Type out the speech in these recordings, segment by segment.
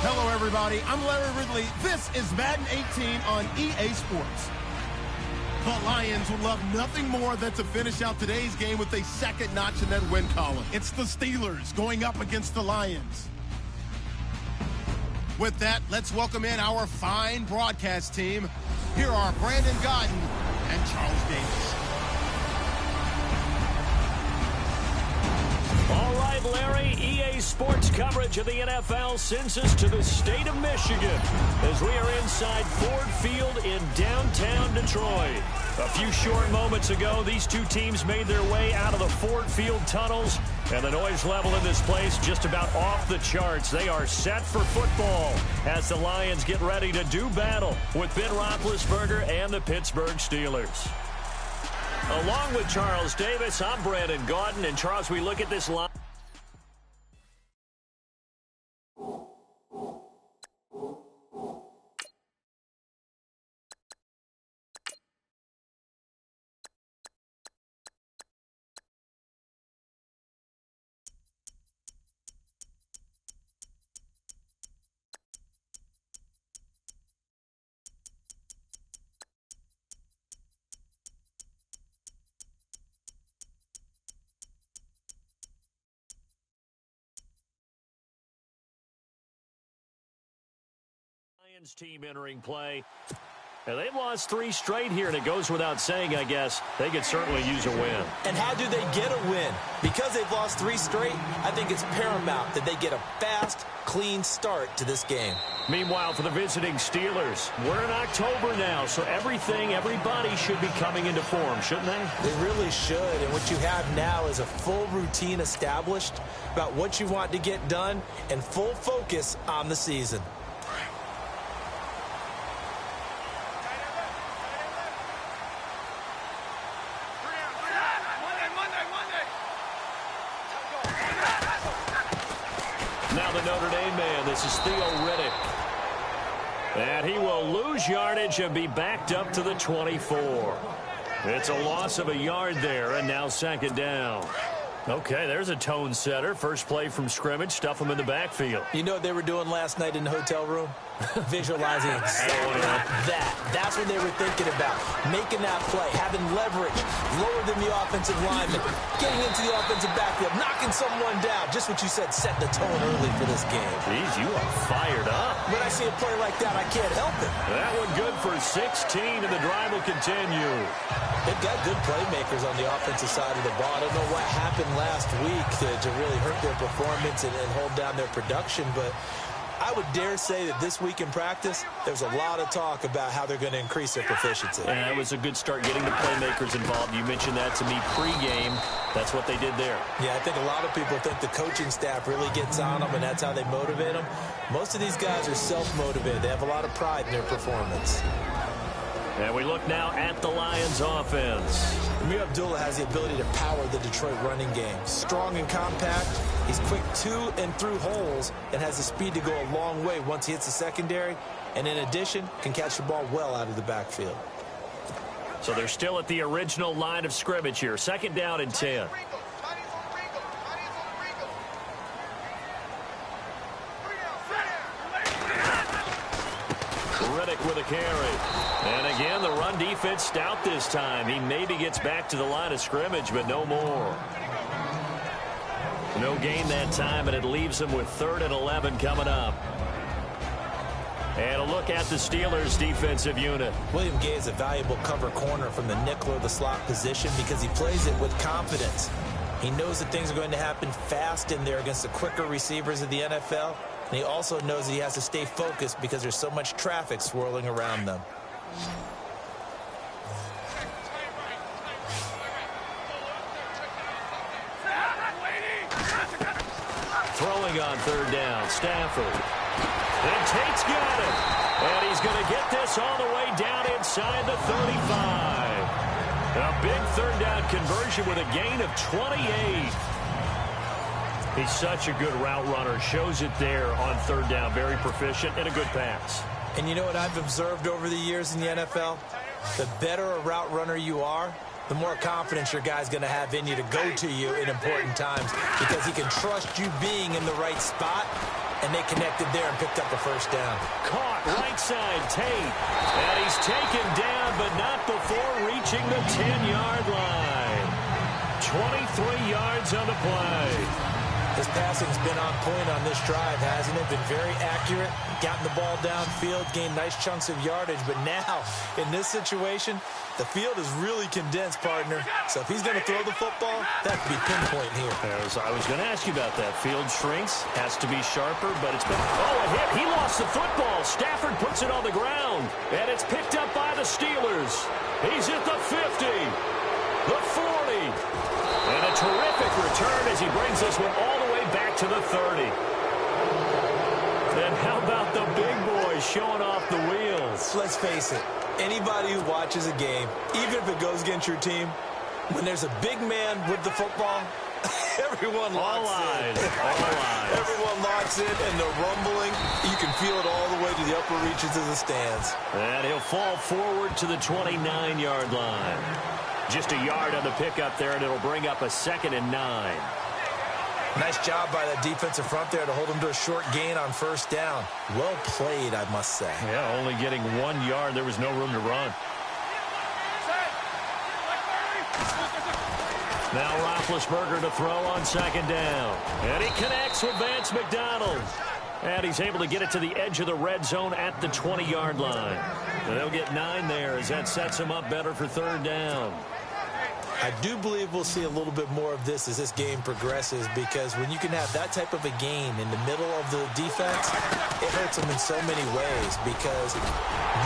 Hello, everybody. I'm Larry Ridley. This is Madden 18 on EA Sports. The Lions would love nothing more than to finish out today's game with a second notch in that win column. It's the Steelers going up against the Lions. With that, let's welcome in our fine broadcast team. Here are Brandon Gaudin and Charles Davis. All right, Larry, EA Sports coverage of the NFL sends us to the state of Michigan as we are inside Ford Field in downtown Detroit. A few short moments ago, these two teams made their way out of the Ford Field tunnels, and the noise level in this place just about off the charts. They are set for football as the Lions get ready to do battle with Ben Roethlisberger and the Pittsburgh Steelers. Along with Charles Davis, I'm Brandon Gaudin. And Charles, we look at this line. Team entering play. And they've lost 3 straight here, and it goes without saying, I guess, they could certainly use a win. And how do they get a win? Because they've lost 3 straight, I think it's paramount that they get a fast, clean start to this game. Meanwhile, for the visiting Steelers, we're in October now, so everybody should be coming into form, shouldn't they? They really should, and what you have now is a full routine established about what you want to get done and full focus on the season. Now the Notre Dame man, this is Theo Riddick. And he will lose yardage and be backed up to the 24. It's a loss of a yard there, and now second down. Okay, there's a tone setter. First play from scrimmage, stuff him in the backfield. You know what they were doing last night in the hotel room? Visualizing exactly that. That's what they were thinking about. Making that play, having leverage, lower than the offensive lineman, getting into the offensive backfield, knocking someone down. Just what you said, set the tone early for this game. Jeez, you are fired up. When I see a play like that, I can't help it. That one good for 16, and the drive will continue. They've got good playmakers on the offensive side of the ball. I don't know what happened last week to really hurt their performance and hold down their production, but I would dare say that this week in practice, there's a lot of talk about how they're going to increase their proficiency. And it was a good start getting the playmakers involved. You mentioned that to me pregame. That's what they did there. Yeah, I think a lot of people think the coaching staff really gets on them, and that's how they motivate them. Most of these guys are self-motivated. They have a lot of pride in their performance. And we look now at the Lions offense. Ameer Abdullah has the ability to power the Detroit running game. Strong and compact. He's quick to and through holes and has the speed to go a long way once he hits the secondary. And in addition, can catch the ball well out of the backfield. So they're still at the original line of scrimmage here. Second down and 10. Riddick with a carry. And again, the run defense stout this time. He maybe gets back to the line of scrimmage, but no more. No gain that time, and it leaves him with 3rd and 11 coming up. And a look at the Steelers' defensive unit. William Gay is a valuable cover corner from the nickel or the slot position because he plays it with confidence. He knows that things are going to happen fast in there against the quicker receivers of the NFL. And he also knows that he has to stay focused because there's so much traffic swirling around them. Throwing on 3rd down, Stafford. And Tate's got it. And he's going to get this all the way down inside the 35. A big 3rd down conversion with a gain of 28. He's such a good route runner. Shows it there on 3rd down. Very proficient and a good pass. And you know what I've observed over the years in the NFL? The better a route runner you are, the more confidence your guy's going to have in you to go to you in important times because he can trust you being in the right spot and they connected there and picked up a first down. Caught right side, Tate. And he's taken down, but not before reaching the 10-yard line. 23 yards on the play. His passing's been on point on this drive, hasn't it? Been very accurate, gotten the ball downfield, gained nice chunks of yardage. But now, in this situation, the field is really condensed, partner. So if he's going to throw the football, that could be pinpoint here. I was going to ask you about that. Field shrinks, has to be sharper, but it's been... Oh, a hit. He lost the football. Stafford puts it on the ground, and it's picked up by the Steelers. He's at the 50, the 40. And a terrific return as he brings this one all the way back to the 30. And how about the big boy showing off the wheels? Let's face it, anybody who watches a game, even if it goes against your team, when there's a big man with the football, everyone locks in. All eyes. Everyone locks in, and the rumbling, you can feel it all the way to the upper reaches of the stands. And he'll fall forward to the 29-yard line. Just a yard on the pickup there, and it'll bring up a 2nd and 9. Nice job by that defensive front there to hold him to a short gain on first down. Well played, I must say. Yeah, only getting 1 yard. There was no room to run. Now Roethlisberger to throw on 2nd down. And he connects with Vance McDonald. And he's able to get it to the edge of the red zone at the 20-yard line. And they'll get 9 there as that sets him up better for 3rd down. I do believe we'll see a little bit more of this as this game progresses, because when you can have that type of a gain in the middle of the defense, it hurts them in so many ways, because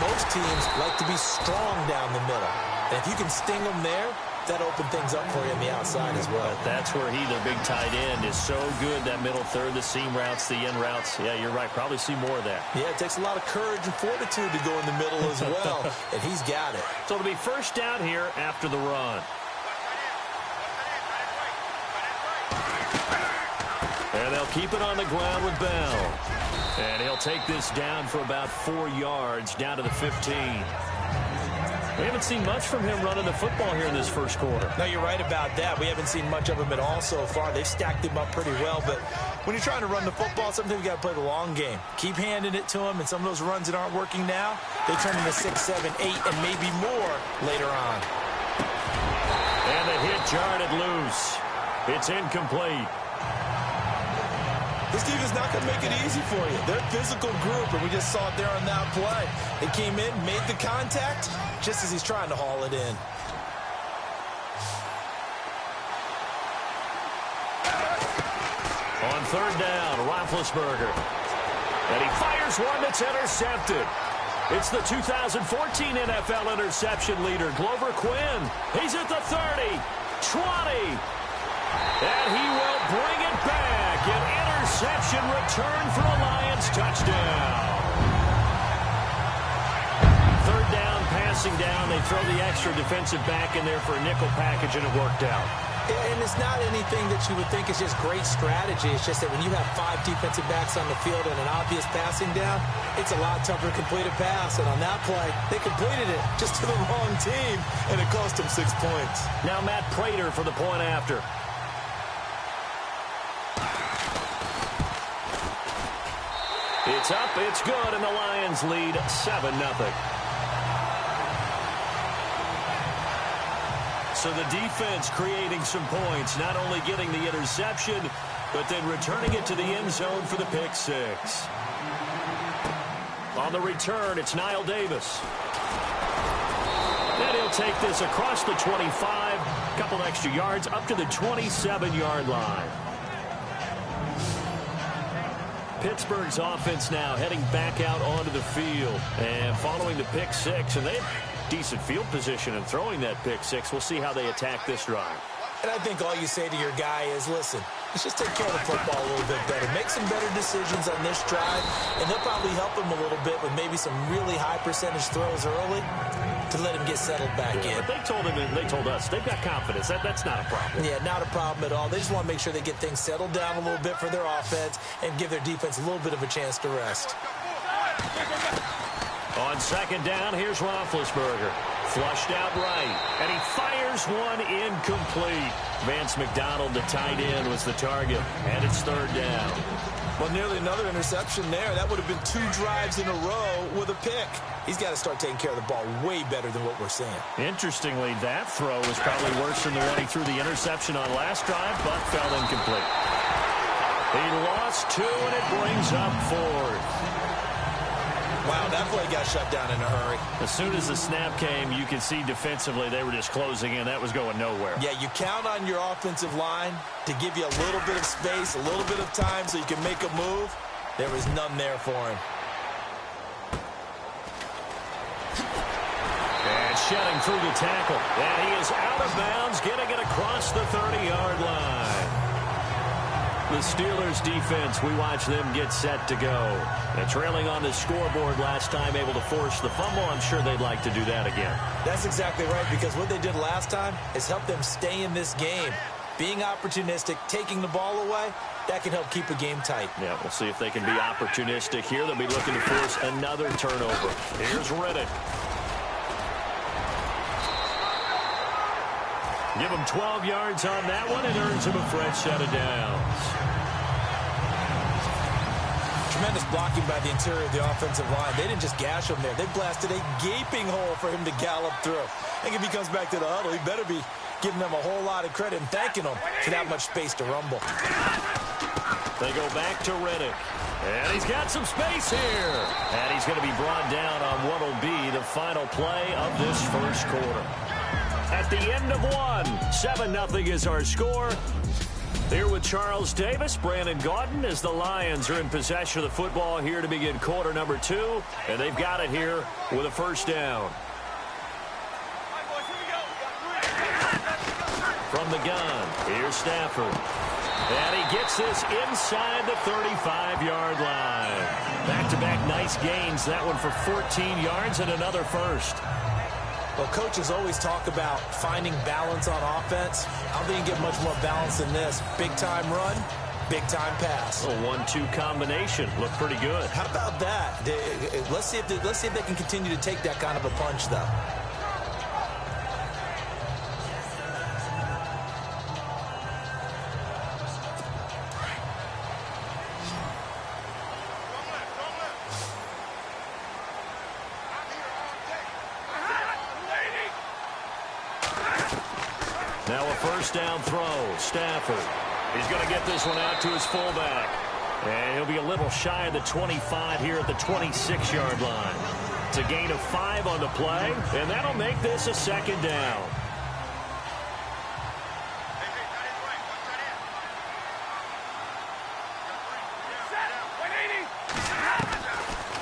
most teams like to be strong down the middle. And if you can sting them there, that opens things up for you on the outside as well. But that's where he, their big tight end, is so good, that middle third, the seam routes, the in routes. Yeah, you're right. Probably see more of that. Yeah, it takes a lot of courage and fortitude to go in the middle as well, and he's got it. So it'll be first down here after the run. And they'll keep it on the ground with Bell. And he'll take this down for about 4 yards, down to the 15. We haven't seen much from him running the football here in this first quarter. No, you're right about that. We haven't seen much of him at all so far. They've stacked him up pretty well, but when you're trying to run the football, sometimes you got to play the long game. Keep handing it to him, and some of those runs that aren't working now, they turn into 6, 7, 8, and maybe more later on. And the hit jarred it loose. It's incomplete. This defense is not going to make it easy for you. They're a physical group, and we just saw it there on that play. They came in, made the contact, just as he's trying to haul it in. On 3rd down, Roethlisberger. And he fires one that's intercepted. It's the 2014 NFL interception leader, Glover Quinn. He's at the 30, 20. And he will bring it back. An interception return for a Lions touchdown. 3rd down, passing down. They throw the extra defensive back in there for a nickel package, and it worked out. And it's not anything that you would think is just great strategy. It's just that when you have 5 defensive backs on the field and an obvious passing down, it's a lot tougher to complete a pass. And on that play, they completed it just to the wrong team, and it cost them 6 points. Now Matt Prater for the point after. It's up, it's good, and the Lions lead 7-0. So the defense creating some points, not only getting the interception, but then returning it to the end zone for the pick 6. On the return, it's Knile Davis. And he'll take this across the 25, a couple extra yards, up to the 27-yard line. Pittsburgh's offense now heading back out onto the field and following the pick 6, and they have decent field position in throwing that pick 6. We'll see how they attack this drive. And I think all you say to your guy is, listen, let's just take care of the football a little bit better. Make some better decisions on this drive, and they'll probably help him a little bit with maybe some really high percentage throws early to let him get settled back in. But they told him, and they told us, they've got confidence. That's not a problem. Yeah, not a problem at all. They just want to make sure they get things settled down a little bit for their offense and give their defense a little bit of a chance to rest. On 2nd down, here's Roethlisberger. Flushed out right, and he fires one incomplete. Vance McDonald, the tight end, was the target, and it's 3rd down. Well, nearly another interception there. That would have been 2 drives in a row with a pick. He's got to start taking care of the ball way better than what we're seeing. Interestingly, that throw was probably worse than the one he threw the interception on last drive, but fell incomplete. He lost 2, and it brings up 4th. Wow, that play got shut down in a hurry. As soon as the snap came, you could see defensively they were just closing in. That was going nowhere. Yeah, you count on your offensive line to give you a little bit of space, a little bit of time so you can make a move. There was none there for him. And shedding through the tackle. And he is out of bounds, getting it across the 30-yard line. The Steelers defense, we watch them get set to go. Now, trailing on the scoreboard last time, able to force the fumble. I'm sure they'd like to do that again. That's exactly right, because what they did last time is help them stay in this game. Being opportunistic, taking the ball away, that can help keep a game tight. Yeah, we'll see if they can be opportunistic here. They'll be looking to force another turnover. Here's Riddick. Give him 12 yards on that one and earns him a fresh set of downs. Tremendous blocking by the interior of the offensive line. They didn't just gash him there. They blasted a gaping hole for him to gallop through. I think if he comes back to the huddle, he better be giving them a whole lot of credit and thanking them for that much space to rumble. They go back to Riddick. And he's got some space here. And he's going to be brought down on what will be the final play of this first quarter. At the end of 1, 7-0 is our score. Here with Charles Davis, Brandon Gaudin, as the Lions are in possession of the football here to begin quarter number 2. And they've got it here with a first down. From the gun, here's Stafford. And he gets this inside the 35-yard line. Back-to-back nice gains. That one for 14 yards and another first. Well, coaches always talk about finding balance on offense. I don't think you get much more balance than this. Big-time run, big-time pass. A 1-2 combination. Looked pretty good. How about that? Let's see if they can continue to take that kind of a punch, though. Now a first down throw. Stafford. He's going to get this one out to his fullback. And he'll be a little shy of the 25 here at the 26-yard line. It's a gain of 5 on the play, and that'll make this a second down.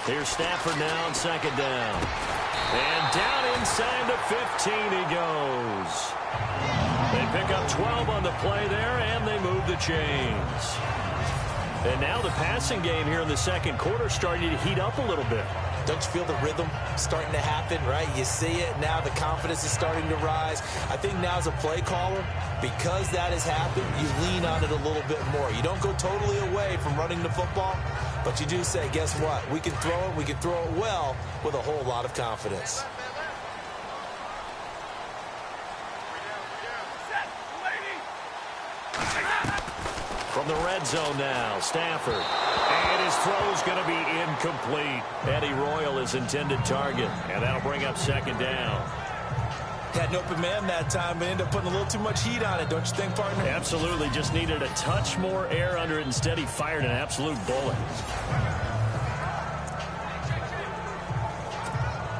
Here's Stafford now on second down. And down inside the 15 he goes. They pick up 12 on the play there, and they move the chains. And now the passing game here in the second quarter starting to heat up a little bit. Don't you feel the rhythm starting to happen, right? You see it. Now the confidence is starting to rise. I think now as a play caller, because that has happened, you lean on it a little bit more. You don't go totally away from running the football, but you do say, guess what? We can throw it. We can throw it well with a whole lot of confidence. From the red zone now, Stafford. And his throw's going to be incomplete. Eddie Royal is intended target, and that'll bring up second down. Had an open man that time, but ended up putting a little too much heat on it, don't you think, partner? Absolutely. Just needed a touch more air under it. Instead, he fired an absolute bullet.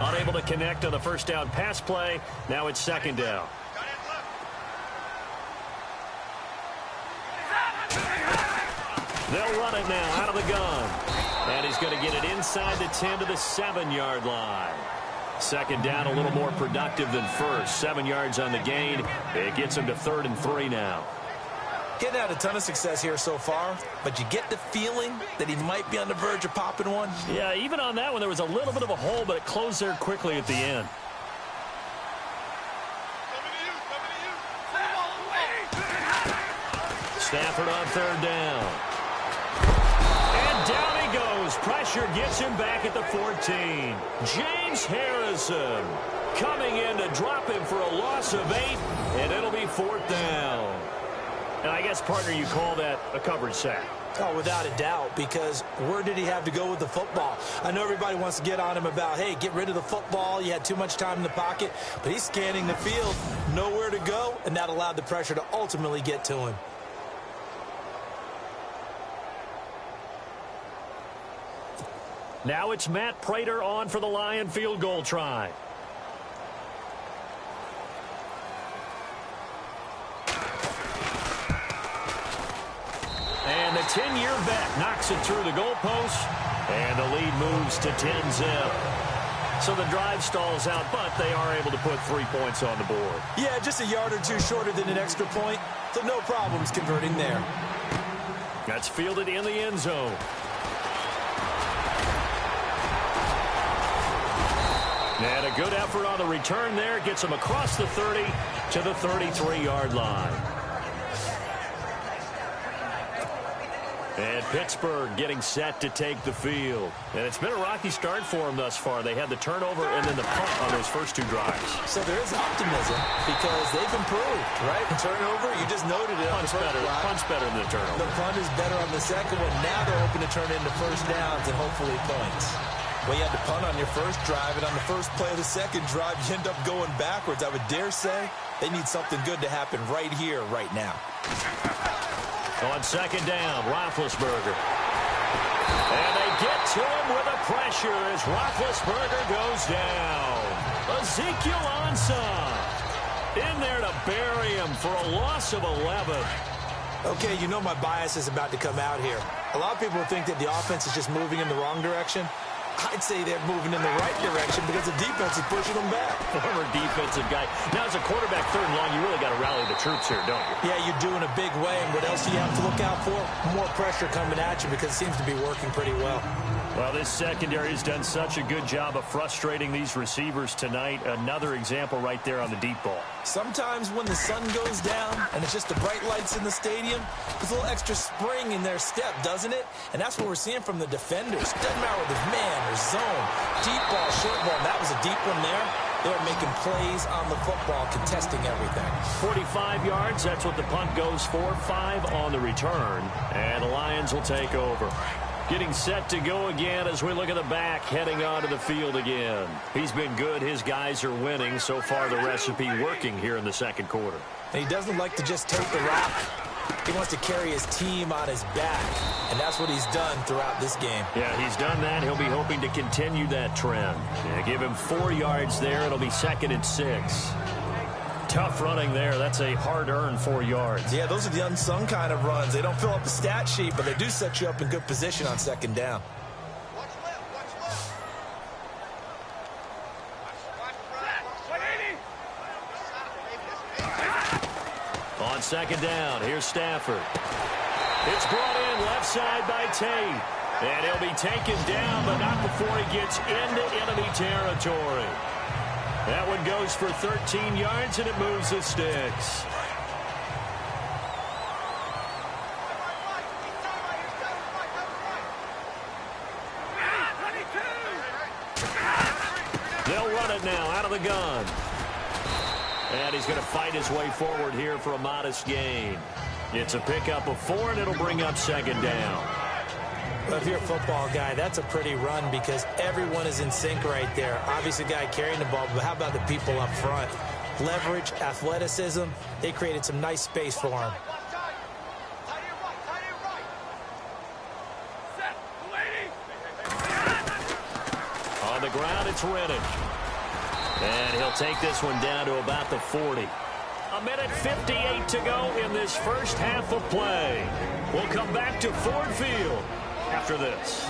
Unable to connect on the first down pass play. Now it's second down. They'll run it now out of the gun. And he's going to get it inside the 10 to the 7-yard line. Second down, a little more productive than first. 7 yards on the gain. It gets him to 3rd and 3 now. Getting out a ton of success here so far, but you get the feeling that he might be on the verge of popping one. Yeah, even on that one, there was a little bit of a hole, but it closed there quickly at the end. Stafford on 3rd down. And down he goes. Pressure gets him back at the 14. James Harrison coming in to drop him for a loss of 8, and it'll be 4th down. And I guess, partner, you call that a coverage sack. Oh, without a doubt, because where did he have to go with the football? I know everybody wants to get on him about, hey, get rid of the football. You had too much time in the pocket. But he's scanning the field, nowhere to go, and that allowed the pressure to ultimately get to him. Now it's Matt Prater on for the Lion field goal try. And the 10-year vet knocks it through the goalpost, and the lead moves to 10-zip. So the drive stalls out, but they are able to put 3 points on the board. Yeah, just a yard or two shorter than an extra point, so no problems converting there. That's fielded in the end zone. And a good effort on the return there. Gets him across the 30 to the 33-yard line. And Pittsburgh getting set to take the field. And it's been a rocky start for them thus far. They had the turnover and then the punt on those first two drives. So there is optimism because they've improved, right? Turnover, you just noted it. Punt's better than the turnover. The punt is better on the second one. Now they're hoping to turn into first downs and hopefully points. Well, you had to punt on your first drive, and on the first play of the second drive, you end up going backwards. I would dare say they need something good to happen right here, right now. On second down, Roethlisberger. And they get to him with a pressure as Roethlisberger goes down. Ezekiel Ansah in there to bury him for a loss of 11. Okay, you know my bias is about to come out here. A lot of people think that the offense is just moving in the wrong direction. I'd say they're moving in the right direction because the defense is pushing them back. Former defensive guy. Now, as a quarterback, third and long, you really got to rally the troops here, don't you? Yeah, you're doing a big way. And what else do you have to look out for? More pressure coming at you because it seems to be working pretty well. Well, this secondary has done such a good job of frustrating these receivers tonight. Another example right there on the deep ball. Sometimes when the sun goes down and it's just the bright lights in the stadium, there's a little extra spring in their step, doesn't it? And that's what we're seeing from the defenders. Doesn't matter whether it's man or zone. Deep ball, short ball. That was a deep one there. They're making plays on the football, contesting everything. 45 yards, that's what the punt goes for. 5 on the return. And the Lions will take over. Getting set to go again as we look at the back, heading onto the field again. He's been good. His guys are winning. So far, the recipe working here in the second quarter. And he doesn't like to just take the rock. He wants to carry his team on his back, and that's what he's done throughout this game. Yeah, he's done that. He'll be hoping to continue that trend. Yeah, give him 4 yards there. It'll be 2nd and 6. Tough running there. That's a hard-earned 4 yards. Yeah, those are the unsung kind of runs. They don't fill up the stat sheet, but they do set you up in good position on second down. On second down, here's Stafford. It's brought in left side by Tate. And he'll be taken down, but not before he gets into enemy territory. That one goes for 13 yards, and it moves the sticks. They'll run it now out of the gun. And he's going to fight his way forward here for a modest gain. It's a pickup of 4, and it'll bring up second down. Well, if you're a football guy, that's a pretty run because everyone is in sync right there. Obviously, the guy carrying the ball, but how about the people up front? Leverage, athleticism, they created some nice space for him. On the ground, it's Reddick. And he'll take this one down to about the 40. 1:58 to go in this first half of play. We'll come back to Ford Field after this.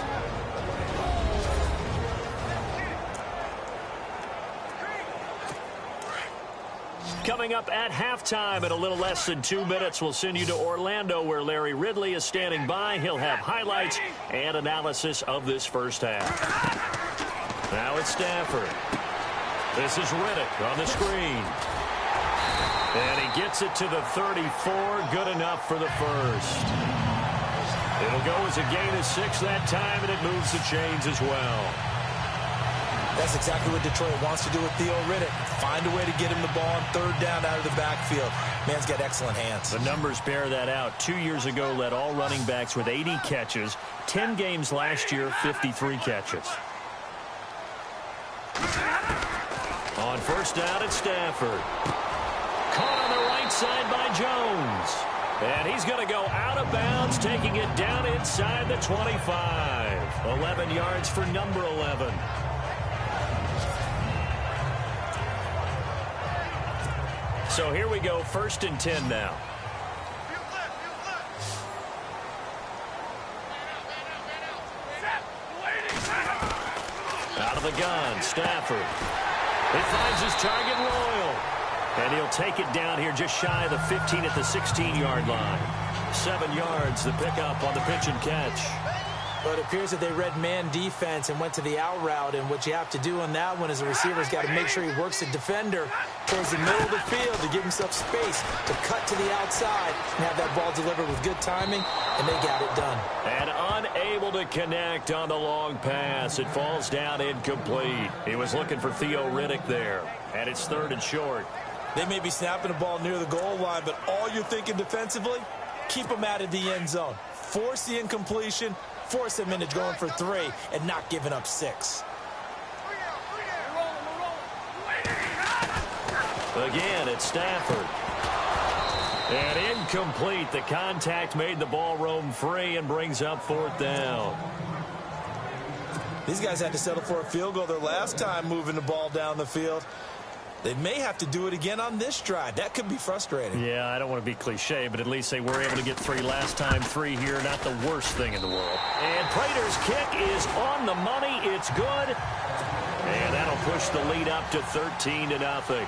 Coming up at halftime in a little less than 2 minutes, we'll send you to Orlando where Larry Ridley is standing by. He'll have highlights and analysis of this first half. Now it's Stafford. This is Reddick on the screen. And he gets it to the 34. Good enough for the first. It'll go as a gain of 6 that time, and it moves the chains as well. That's exactly what Detroit wants to do with Theo Riddick. Find a way to get him the ball on third down out of the backfield. Man's got excellent hands. The numbers bear that out. 2 years ago, led all running backs with 80 catches. 10 games last year, 53 catches. On first down, it's Stafford. Caught on the right side by Jones. And he's going to go out of bounds, taking it down inside the 25. 11 yards for number 11. So here we go, 1st and 10 now. Out of the gun, Stafford. He finds his target, Royal. And he'll take it down here just shy of the 15 at the 16-yard line. 7 yards, the pickup on the pitch and catch. But it appears that they read man defense and went to the out route, and what you have to do on that one is the receiver's got to make sure he works the defender towards the middle of the field to give himself space to cut to the outside and have that ball delivered with good timing, and they got it done. And unable to connect on the long pass. It falls down incomplete. He was looking for Theo Riddick there, and it's 3rd and short. They may be snapping the ball near the goal line, but all you're thinking defensively, keep them out of the end zone. Force the incompletion, force them into going for 3, and not giving up 6. Again, it's Stafford. And incomplete. The contact made the ball roam free and brings up 4th down. These guys had to settle for a field goal their last time moving the ball down the field. They may have to do it again on this drive. That could be frustrating. Yeah, I don't want to be cliche, but at least they were able to get 3 last time. 3 here, not the worst thing in the world. And Prater's kick is on the money. It's good. And that'll push the lead up to 13-0.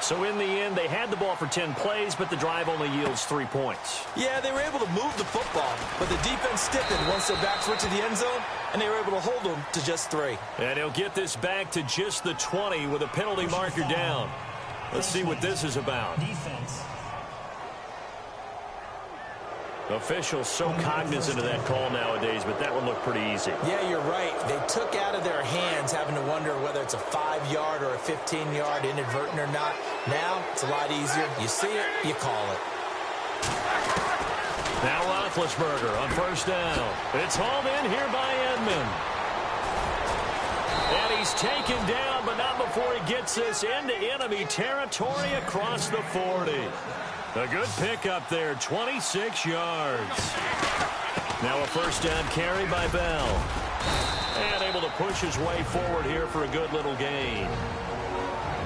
So in the end, they had the ball for 10 plays, but the drive only yields 3 points. Yeah, they were able to move the football, but the defense stiffened once their backs went to the end zone, and they were able to hold them to just 3. And he'll get this back to just the 20 with a penalty marker down. Let's see what this is about. Defense. Officials so cognizant of that call nowadays, but that one looked pretty easy. Yeah, you're right. They took out of their hands having to wonder whether it's a 5-yard or a 15-yard inadvertent or not. Now, it's a lot easier. You see it, you call it. Now Roethlisberger on first down. It's hauled in here by Edmond. And he's taken down, but not before he gets this into enemy territory across the 40. A good pickup there, 26 yards. Now a first down carry by Bell. And able to push his way forward here for a good little gain.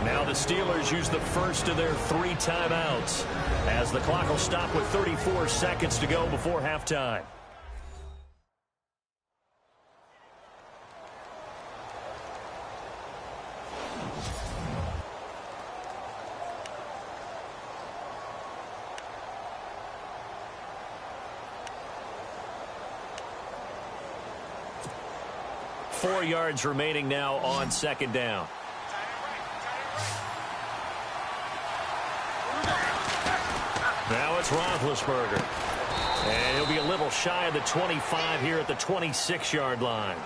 Now the Steelers use the first of their 3 timeouts as the clock will stop with 34 seconds to go before halftime. Four yards remaining now on second down. Now it's Roethlisberger. And he'll be a little shy of the 25 here at the 26-yard line.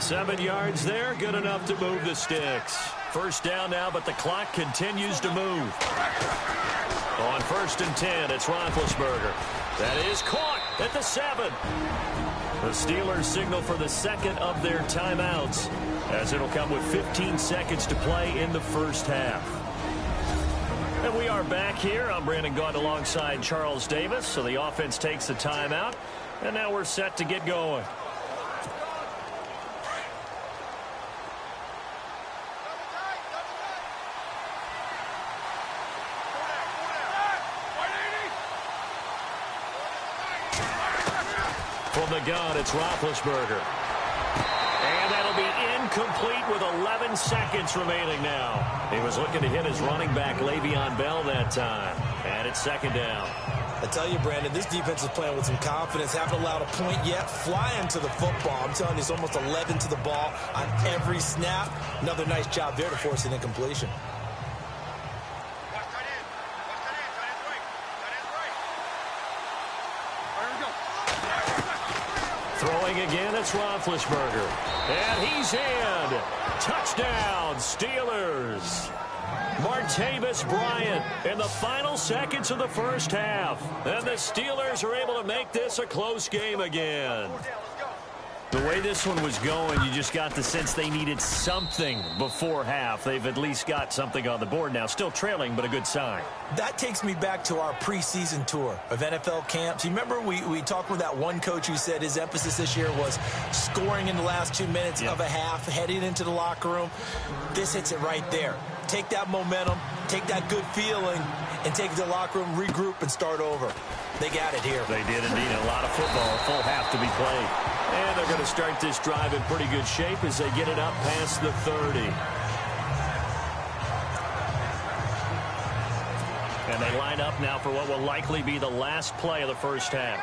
7 yards there, good enough to move the sticks. First down now, but the clock continues to move. On 1st and 10, it's Roethlisberger. That is caught at the 7. The Steelers signal for the second of their timeouts, as it'll come with 15 seconds to play in the first half. And we are back here. I'm Brandon Gaudin alongside Charles Davis. So the offense takes the timeout, and now we're set to get going. From the gun, it's Roethlisberger. And that'll be incomplete with 11 seconds remaining now. He was looking to hit his running back, Le'Veon Bell, that time. And it's second down. I tell you, Brandon, this defense is playing with some confidence. Haven't allowed a point yet. Flying to the football. I'm telling you, it's almost 11 to the ball on every snap. Another nice job there to force an incompletion. Throwing Throwing again, it's Roethlisberger. And he's in. Touchdown, Steelers. Martavis Bryant in the final seconds of the first half. And the Steelers are able to make this a close game again. The way this one was going, you just got the sense they needed something before half. They've at least got something on the board now. Still trailing, but a good sign. That takes me back to our preseason tour of NFL camps. You remember we talked with that one coach who said his emphasis this year was scoring in the last 2 minutes of a half, heading into the locker room. This hits it right there. Take that momentum, take that good feeling, and take it to the locker room, regroup, and start over. They got it here. They did indeed. A lot of football, a full half to be played. And they're going to start this drive in pretty good shape as they get it up past the 30. And they line up now for what will likely be the last play of the first half.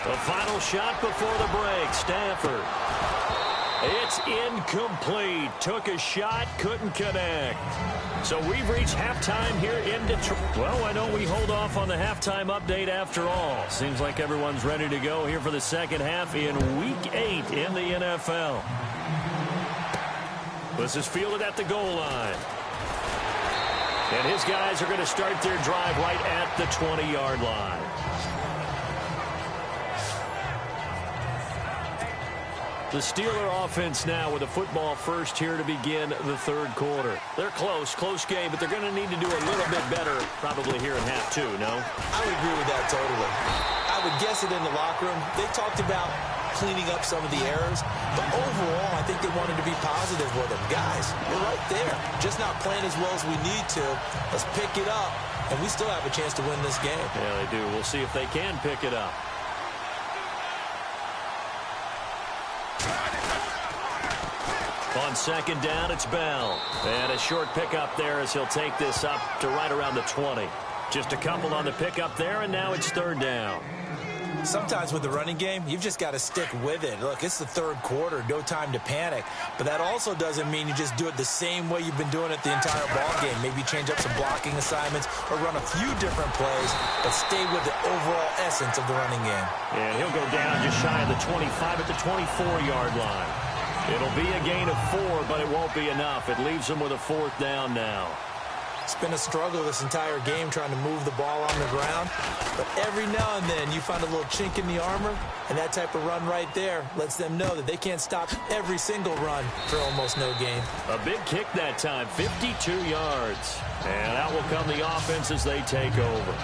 The final shot before the break. Stafford. It's incomplete. Took a shot, couldn't connect. So we've reached halftime here in Detroit. Well, why don't we hold off on the halftime update after all? Seems like everyone's ready to go here for the second half in Week 8 in the NFL. This is fielded at the goal line. And his guys are going to start their drive right at the 20-yard line. The Steeler offense now with the football first here to begin the third quarter. They're close game, but they're going to need to do a little bit better probably here in half two, no? I would agree with that totally. I would guess it in the locker room. They talked about cleaning up some of the errors, but overall, I think they wanted to be positive with them. Guys, we're right there. Just not playing as well as we need to. Let's pick it up, and we still have a chance to win this game. Yeah, they do. We'll see if they can pick it up. On second down, it's Bell. And a short pickup there as he'll take this up to right around the 20. Just a couple on the pickup there, and now it's third down. Sometimes with the running game, you've just got to stick with it. Look, it's the third quarter, no time to panic. But that also doesn't mean you just do it the same way you've been doing it the entire ball game. Maybe change up some blocking assignments or run a few different plays, but stay with the overall essence of the running game. And he'll go down just shy of the 25 at the 24-yard line. It'll be a gain of 4, but it won't be enough. It leaves them with a fourth down now. It's been a struggle this entire game trying to move the ball on the ground. But every now and then you find a little chink in the armor, and that type of run right there lets them know that they can't stop every single run for almost no gain. A big kick that time, 52 yards. And out will come the offense as they take over.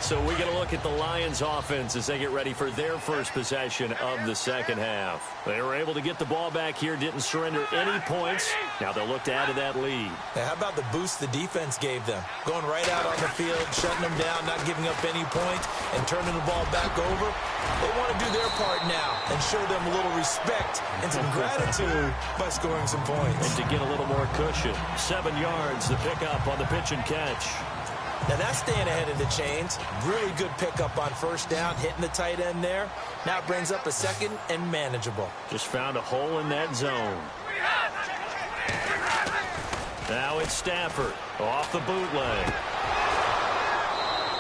So we're going to look at the Lions offense as they get ready for their first possession of the second half. They were able to get the ball back here, didn't surrender any points. Now they'll look to add to that lead. Now, how about the boost the defense gave them? Going right out on the field, shutting them down, not giving up any points, and turning the ball back over. They want to do their part now and show them a little respect and some gratitude by scoring some points. And to get a little more cushion. 7 yards, the pickup on the pitch and catch. Now that's staying ahead of the chains. Really good pickup on first down, hitting the tight end there. Now it brings up a second and manageable. Just found a hole in that zone. Now it's Stafford off the bootleg.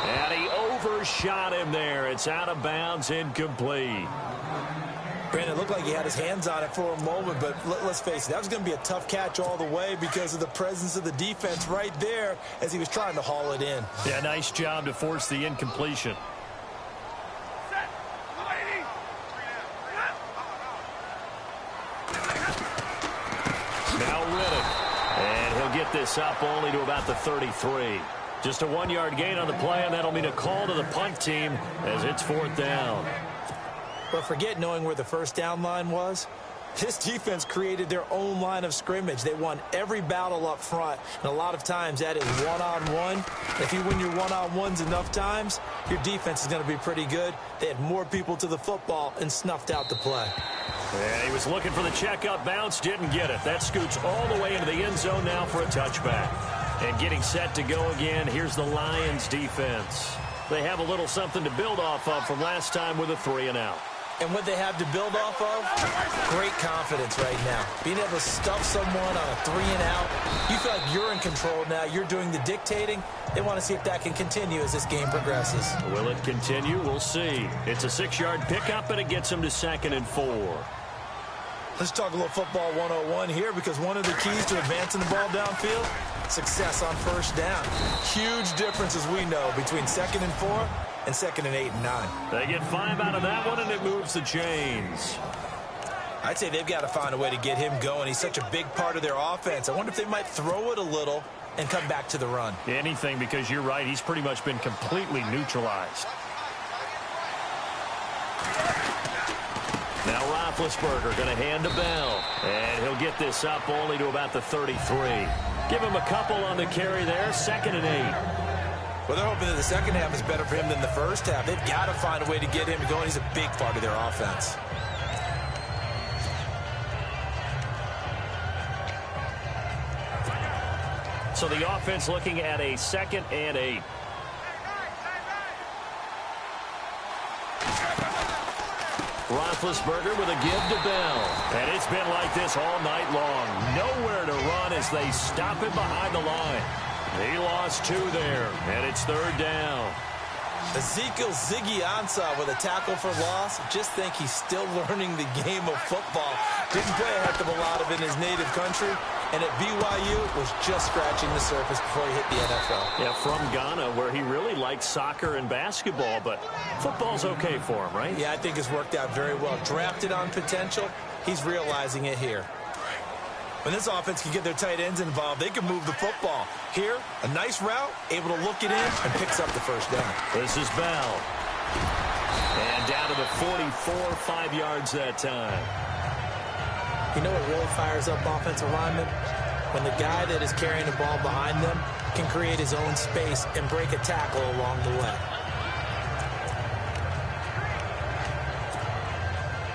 And he overshot him there. It's out of bounds, incomplete. Brandon, it looked like he had his hands on it for a moment, but let's face it, that was going to be a tough catch all the way because of the presence of the defense right there as he was trying to haul it in. Yeah, nice job to force the incompletion. Now Riddick. And he'll get this up only to about the 33. Just a 1-yard gain on the play, and that'll mean a call to the punt team as it's fourth down. But forget knowing where the first down line was. This defense created their own line of scrimmage. They won every battle up front, and a lot of times that is one-on-one. If you win your one-on-ones enough times, your defense is going to be pretty good. They had more people to the football and snuffed out the play. Yeah, he was looking for the checkout bounce, didn't get it. That scoots all the way into the end zone now for a touchback. And getting set to go again, here's the Lions defense. They have a little something to build off of from last time with a 3-and-out. And what they have to build off of, great confidence right now. Being able to stuff someone on a 3-and-out, you feel like you're in control now. You're doing the dictating. They want to see if that can continue as this game progresses. Will it continue? We'll see. It's a 6-yard pickup, and it gets them to 2nd and 4. Let's talk a little football 101 here, because one of the keys to advancing the ball downfield, success on first down. Huge difference, as we know, between 2nd and 4 and 2nd and 8 and 9. They get 5 out of that one, and it moves the chains. I'd say they've got to find a way to get him going. He's such a big part of their offense. I wonder if they might throw it a little and come back to the run. Anything, because you're right. He's pretty much been completely neutralized. Now Roethlisberger going to hand to Bell. And he'll get this up only to about the 33. Give him a couple on the carry there. 2nd and 8. Well, they're hoping that the second half is better for him than the first half. They've got to find a way to get him going. He's a big part of their offense. So the offense looking at a 2nd and 8. Roethlisberger with a give to Bell. And it's been like this all night long. Nowhere to run as they stop him behind the line. He lost 2 there, and it's 3rd down. Ezekiel Ziggy Ansah with a tackle for loss. Just think he's still learning the game of football. Didn't play a heck of a lot of it in his native country. And at BYU, was just scratching the surface before he hit the NFL. Yeah, from Ghana, where he really likes soccer and basketball, but football's okay for him, right? Yeah, I think it's worked out very well. Drafted on potential, he's realizing it here. When this offense can get their tight ends involved, they can move the football. Here, a nice route, able to look it in, and picks up the first down. This is Bell. And down to the 44, 5 yards that time. You know what really fires up offensive linemen? When the guy that is carrying the ball behind them can create his own space and break a tackle along the way.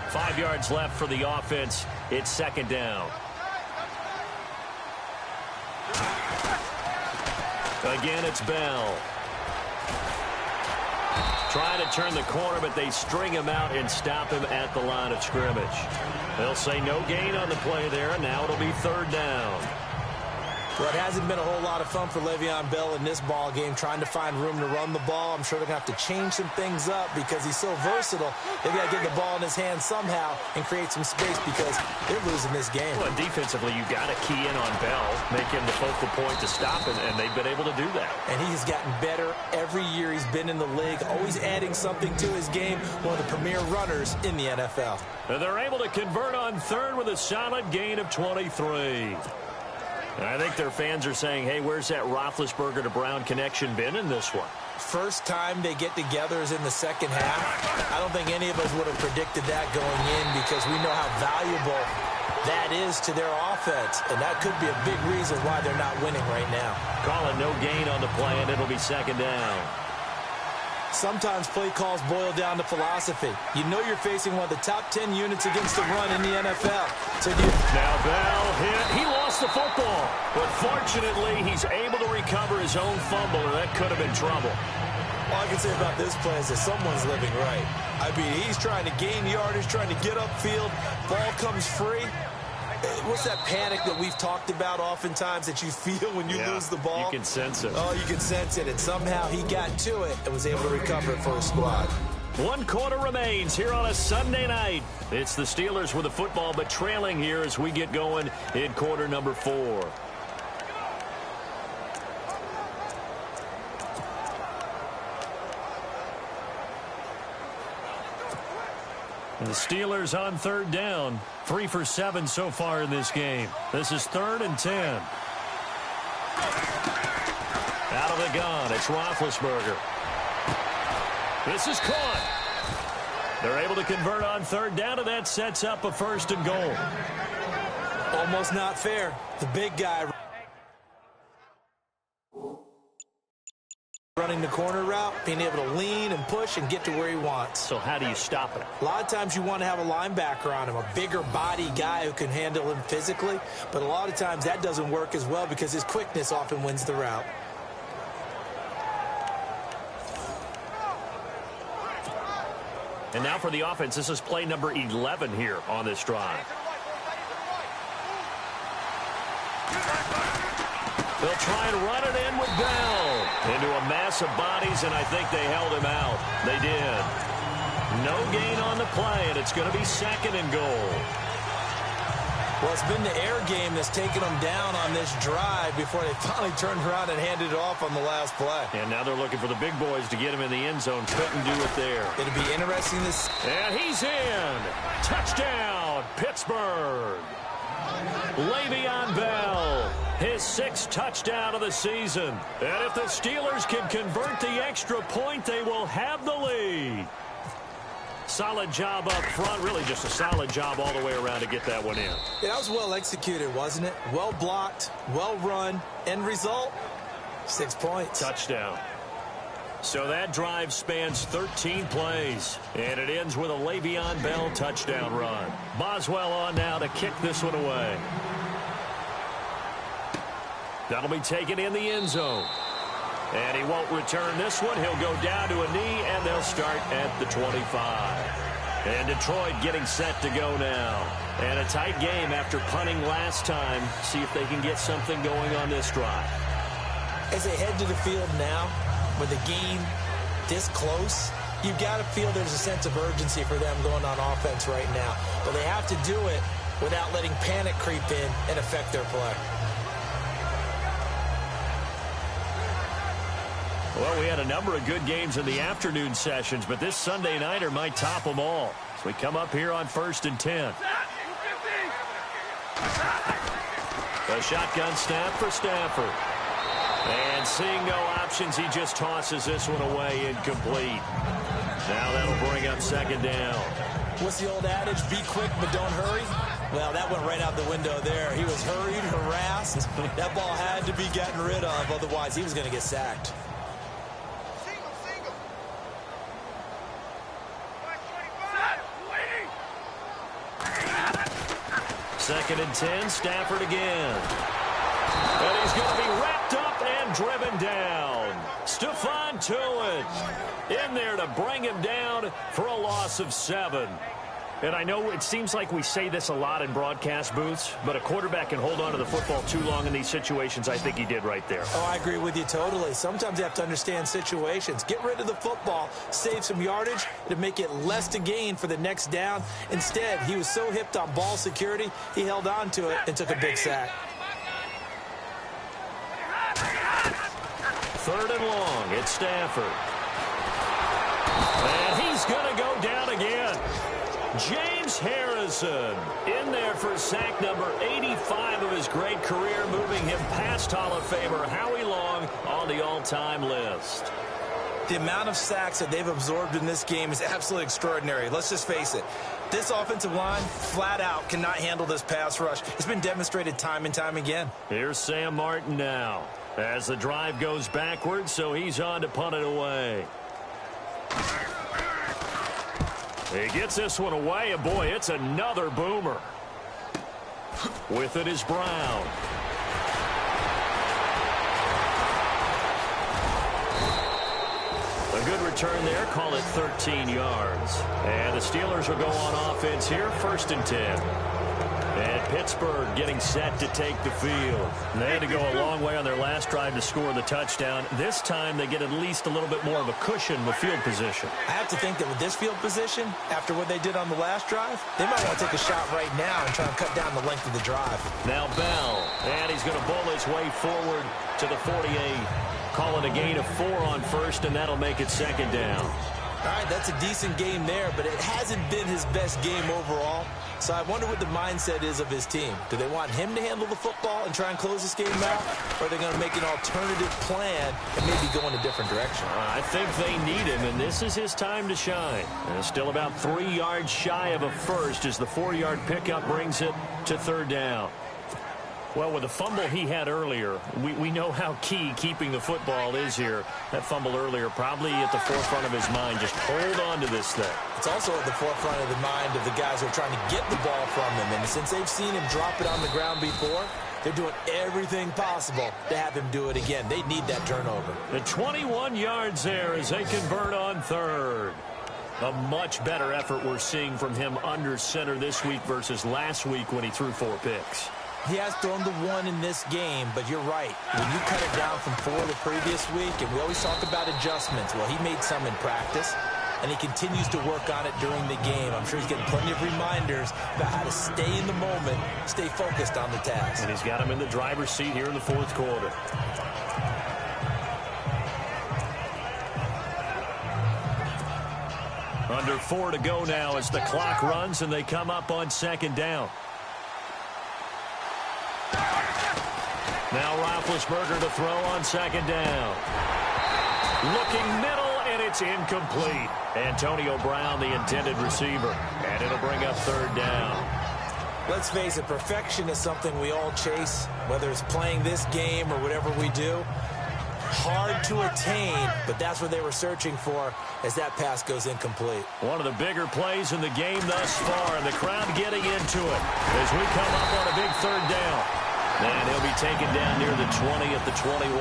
5 yards left for the offense. It's 2nd down. Again, it's Bell. Trying to turn the corner, but they string him out and stop him at the line of scrimmage. They'll say no gain on the play there, and now it'll be 3rd down. Well, it hasn't been a whole lot of fun for Le'Veon Bell in this ball game, trying to find room to run the ball. I'm sure they're going to have to change some things up because he's so versatile. They've got to get the ball in his hands somehow and create some space because they're losing this game. Well, defensively, you've got to key in on Bell, make him the focal point to stop it, and they've been able to do that. And he has gotten better every year he's been in the league, always adding something to his game, one of the premier runners in the NFL. And they're able to convert on 3rd with a solid gain of 23. And I think their fans are saying, hey, where's that Roethlisberger to Brown connection been in this one? First time they get together is in the second half. I don't think any of us would have predicted that going in because we know how valuable that is to their offense. And that could be a big reason why they're not winning right now. Call it no gain on the play, and it'll be 2nd down. Sometimes play calls boil down to philosophy. You know you're facing one of the top 10 units against the run in the NFL. So now Bell hit. He lost the football. But fortunately, he's able to recover his own fumble, or that could have been trouble. All I can say about this play is that someone's living right. I mean, he's trying to gain yardage, trying to get upfield. Ball comes free. What's that panic that we've talked about oftentimes that you feel when you lose the ball? You can sense it. Oh, you can sense it. And somehow he got to it and was able to recover it for his squad. 1 quarter remains here on a Sunday night. It's the Steelers with the football, but trailing here as we get going in quarter number 4. The Steelers on 3rd down. 3 for 7 so far in this game. This is 3rd and 10. Out of the gun, it's Roethlisberger. This is caught. They're able to convert on 3rd down, and that sets up a 1st and goal. Almost not fair. The big guy running the corner route, being able to lean and push and get to where he wants. So how do you stop it? A lot of times you want to have a linebacker on him, a bigger body guy who can handle him physically, but a lot of times that doesn't work as well because his quickness often wins the route. And now for the offense, this is play number 11 here on this drive. They'll try and run it in with Bell. Into a mass of bodies, and I think they held him out. They did. No gain on the play, and it's going to be 2nd and goal. Well, it's been the air game that's taken them down on this drive before they finally turned around and handed it off on the last play. And now they're looking for the big boys to get him in the end zone. Couldn't do it there. It'll be interesting to see. And he's in. Touchdown, Pittsburgh. Le'Veon Bell, his 6th touchdown of the season. And if the Steelers can convert the extra point, they will have the lead. Solid job up front. Really just a solid job all the way around to get that one in. Yeah, that was well executed, wasn't it? Well blocked, well run. End result, 6 points. Touchdown. So that drive spans 13 plays, and it ends with a Le'Veon Bell touchdown run. Boswell on now to kick this one away. That'll be taken in the end zone. And he won't return this one. He'll go down to a knee, and they'll start at the 25. And Detroit getting set to go now. And a tight game after punting last time. See if they can get something going on this drive. As they head to the field now, with the game this close, you've got to feel there's a sense of urgency for them going on offense right now. But they have to do it without letting panic creep in and affect their play. Well, we had a number of good games in the afternoon sessions, but this Sunday nighter might top them all. So we come up here on 1st and 10. A shotgun snap for Stafford. And seeing no options, he just tosses this one away incomplete. Now that'll bring up 2nd down. What's the old adage? Be quick, but don't hurry. Well, that went right out the window there. He was hurried, harassed. That ball had to be gotten rid of, otherwise he was going to get sacked. 2nd and 10, Stafford again. And he's going to be wrapped up and driven down. Stephon Tuitt in there to bring him down for a loss of 7. And I know it seems like we say this a lot in broadcast booths, but a quarterback can hold on to the football too long in these situations. I think he did right there. Oh, I agree with you totally. Sometimes you have to understand situations. Get rid of the football, save some yardage to make it less to gain for the next down. Instead, he was so hipped on ball security, he held on to it and took a big sack. 3rd and long, it's Stafford. And he's going to go down again. James Harrison in there for sack number 85 of his great career, moving him past Hall of Famer Howie Long on the all-time list. The amount of sacks that they've absorbed in this game is absolutely extraordinary. Let's just face it. This offensive line, flat out, cannot handle this pass rush. It's been demonstrated time and time again. Here's Sam Martin now as the drive goes backwards, so he's on to punt it away. He gets this one away, and boy, it's another boomer. With it is Brown. A good return there, call it 13 yards. And the Steelers will go on offense here, 1st and 10. And Pittsburgh getting set to take the field. And they had to go a long way on their last drive to score the touchdown. This time they get at least a little bit more of a cushion with field position. I have to think that with this field position, after what they did on the last drive, they might want to take a shot right now and try and cut down the length of the drive. Now Bell, and he's going to bowl his way forward to the 48. Call it a gain of 4 on 1st, and that'll make it 2nd down. All right, that's a decent game there, but it hasn't been his best game overall. So I wonder what the mindset is of his team. Do they want him to handle the football and try and close this game out? Or are they going to make an alternative plan and maybe go in a different direction? I think they need him, and this is his time to shine. And still about 3 yards shy of a first as the 4-yard pickup brings it to 3rd down. Well, with the fumble he had earlier, we know how key keeping the football is here. That fumble earlier probably at the forefront of his mind. Just hold on to this thing. It's also at the forefront of the mind of the guys who are trying to get the ball from him. And since they've seen him drop it on the ground before, they're doing everything possible to have him do it again. They need that turnover. The 21 yards there as they convert on 3rd. A much better effort we're seeing from him under center this week versus last week when he threw 4 picks. He has thrown the 1 in this game, but you're right. When you cut it down from 4 the previous week, and we always talk about adjustments, well, he made some in practice, and he continues to work on it during the game. I'm sure he's getting plenty of reminders about how to stay in the moment, stay focused on the task. And he's got him in the driver's seat here in the 4th quarter. Under 4 to go now as the clock runs and they come up on 2nd down. Now Roethlisberger to throw on 2nd down. Looking middle, and it's incomplete. Antonio Brown, the intended receiver. And it'll bring up 3rd down. Let's face it, perfection is something we all chase, whether it's playing this game or whatever we do. Hard to attain, but that's what they were searching for as that pass goes incomplete. One of the bigger plays in the game thus far, and the crowd getting into it as we come up on a big 3rd down. And he'll be taken down near the 20 at the 21.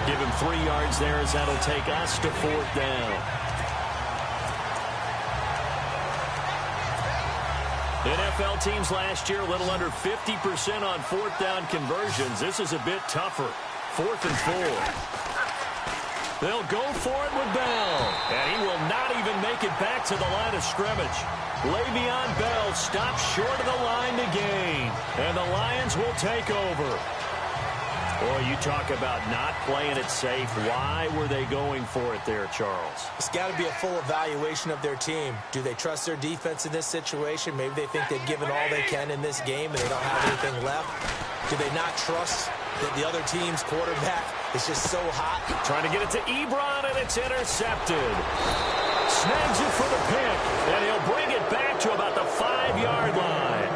Give him 3 yards there as that'll take us to 4th down. NFL teams last year a little under 50% on 4th down conversions. This is a bit tougher. 4th and 4. They'll go for it with Bell. And he will not even make it back to the line of scrimmage. Le'Veon Bell stops short of the line to gain. And the Lions will take over. Boy, you talk about not playing it safe. Why were they going for it there, Charles? It's got to be a full evaluation of their team. Do they trust their defense in this situation? Maybe they think they've given all they can in this game and they don't have anything left. Do they not trust that the other team's quarterback is just so hot? Trying to get it to Ebron, and it's intercepted. Snags it for the pick, and he'll bring it back to about the 5-yard line.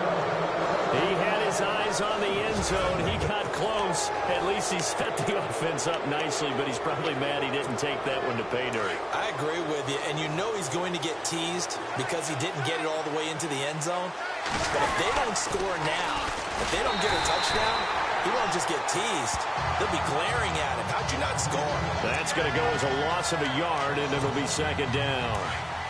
He had his eyes on the end zone. He got close. At least he set the offense up nicely, but he's probably mad he didn't take that one to pay dirt. I agree with you, and you know he's going to get teased because he didn't get it all the way into the end zone. But if they don't score now, if they don't get a touchdown, he won't just get teased. They'll be glaring at him. How'd you not score? That's going to go as a loss of a yard, and it'll be 2nd down.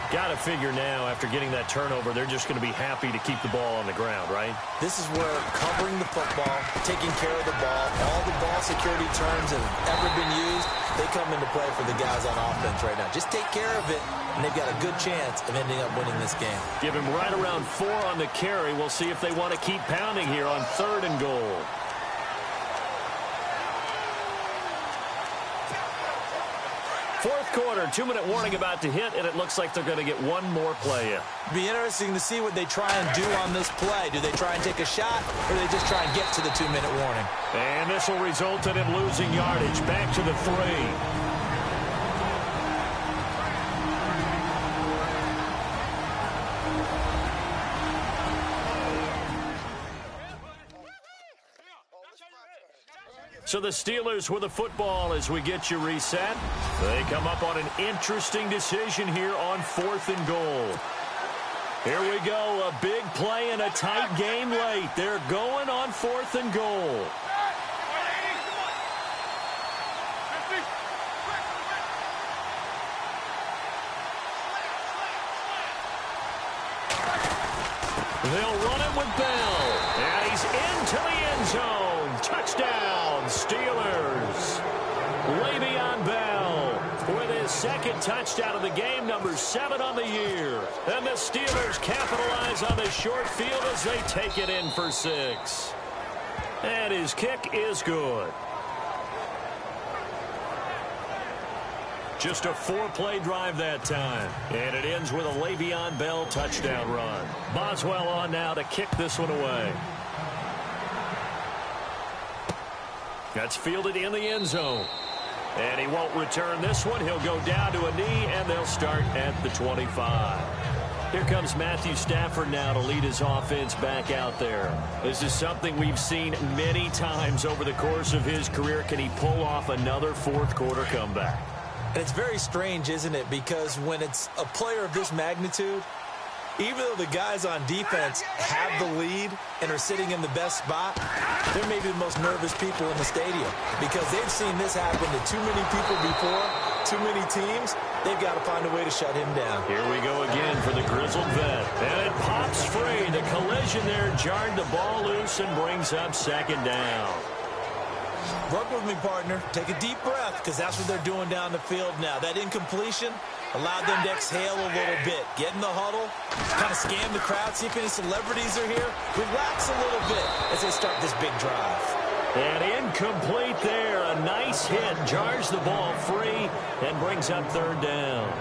Got to figure now, after getting that turnover, they're just going to be happy to keep the ball on the ground, right? This is where covering the football, taking care of the ball, all the ball security terms that have ever been used, they come into play for the guys on offense right now. Just take care of it, and they've got a good chance of ending up winning this game. Give him right around 4 on the carry. We'll see if they want to keep pounding here on 3rd and goal. Fourth quarter, 2-minute warning about to hit, and it looks like they're going to get one more play in. Be interesting to see what they try and do on this play. Do they try and take a shot, or do they just try and get to the 2-minute warning? And this will result in him losing yardage back to the 3. So the Steelers with the football as we get you reset. They come up on an interesting decision here on 4th and goal. Here we go, a big play and a tight game late. They're going on 4th and goal. They'll run it with Bell. And he's into the end zone. Touchdown, Steelers. Le'Veon Bell with his 2nd touchdown of the game, number 7 on the year. And the Steelers capitalize on the short field as they take it in for 6. And his kick is good. Just a 4-play drive that time. And it ends with a Le'Veon Bell touchdown run. Boswell on now to kick this one away. That's fielded in the end zone. And he won't return this one. He'll go down to a knee, and they'll start at the 25. Here comes Matthew Stafford now to lead his offense back out there. This is something we've seen many times over the course of his career. Can he pull off another 4th quarter comeback? And it's very strange, isn't it? Because when it's a player of this magnitude, even though the guys on defense have the lead and are sitting in the best spot, they're maybe the most nervous people in the stadium because they've seen this happen to too many people before, too many teams, they've got to find a way to shut him down. Here we go again for the grizzled vet. And it pops free. The collision there jarred the ball loose and brings up second down. Work with me, partner. Take a deep breath, because that's what they're doing down the field now. That incompletion allowed them to exhale a little bit. Get in the huddle, kind of scan the crowd, see if any celebrities are here. Relax a little bit as they start this big drive. And incomplete there. A nice hit. Jars the ball free and brings up third down.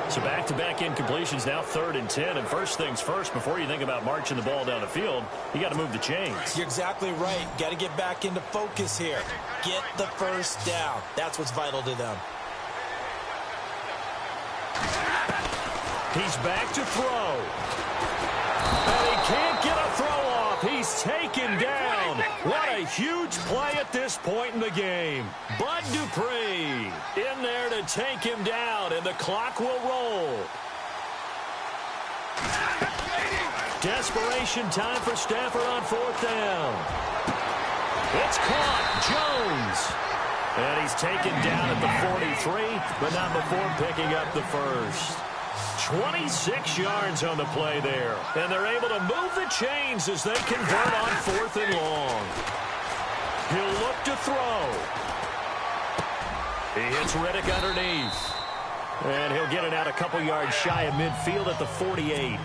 So back-to-back incompletions, now 3rd and 10. And first things first, before you think about marching the ball down the field, you got to move the chains. You're exactly right. Got to get back into focus here. Get the first down. That's what's vital to them. He's back to throw. And he can't get a throw off. He's taken down. What a huge play at this point in the game. Bud Dupree in there to take him down, and the clock will roll. Desperation time for Stafford on 4th down. It's caught. Jones. And he's taken down at the 43, but not before picking up the first. 26 yards on the play there. And they're able to move the chains as they convert on 4th and long. He'll look to throw. He hits Riddick underneath. And he'll get it out a couple yards shy of midfield at the 48.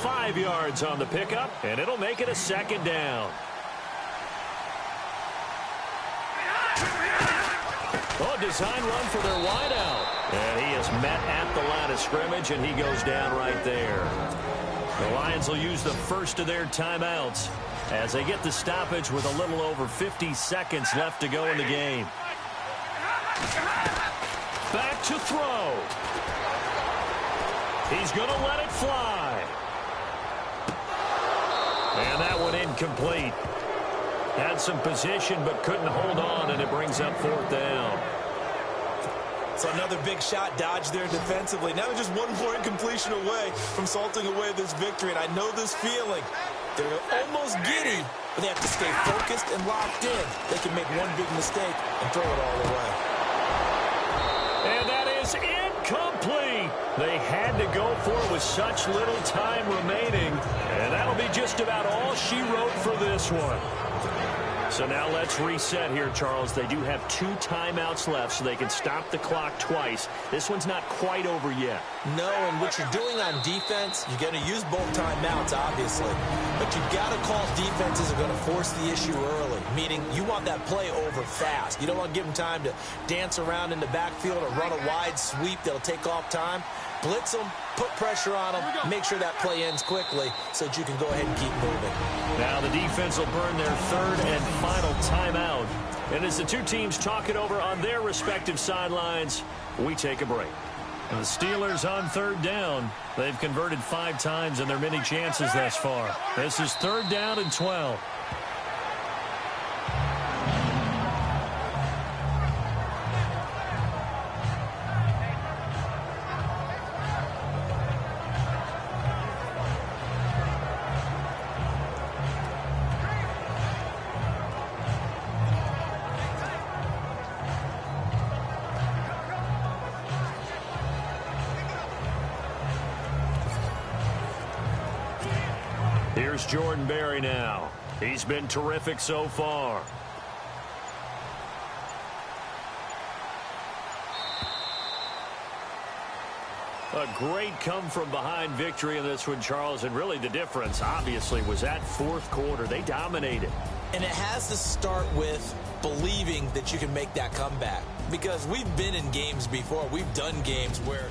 5 yards on the pickup, and it'll make it a 2nd down. Oh, design run for their wideout. And he is met at the line of scrimmage, and he goes down right there. The Lions will use the first of their timeouts as they get the stoppage with a little over 50 seconds left to go in the game. Back to throw. He's going to let it fly. And that one incomplete. Had some position but couldn't hold on, and it brings up 4th down. So another big shot dodged there defensively. Now they're just one more incompletion away from salting away this victory, and I know this feeling. They're almost giddy, but they have to stay focused and locked in. They can make one big mistake and throw it all away. And that is incomplete. They had to go for it with such little time remaining, and that'll be just about all she wrote for this one. So now let's reset here, Charles. They do have 2 timeouts left, so they can stop the clock twice. This one's not quite over yet. No, and what you're doing on defense, you're going to use both timeouts, obviously. But you've got to call defenses that are going to force the issue early, meaning you want that play over fast. You don't want to give them time to dance around in the backfield or run a wide sweep that'll take off time. Blitz them, put pressure on them, make sure that play ends quickly so that you can go ahead and keep moving. Now the defense will burn their 3rd and final timeout. And as the two teams talk it over on their respective sidelines, we take a break. And the Steelers on 3rd down. They've converted 5 times in their many chances thus far. This is 3rd down and 12. Here's Jordan Berry now. He's been terrific so far. A great come-from-behind victory in this one, Charles, and really the difference, obviously, was that 4th quarter. They dominated. And it has to start with believing that you can make that comeback, because we've been in games before. We've done games where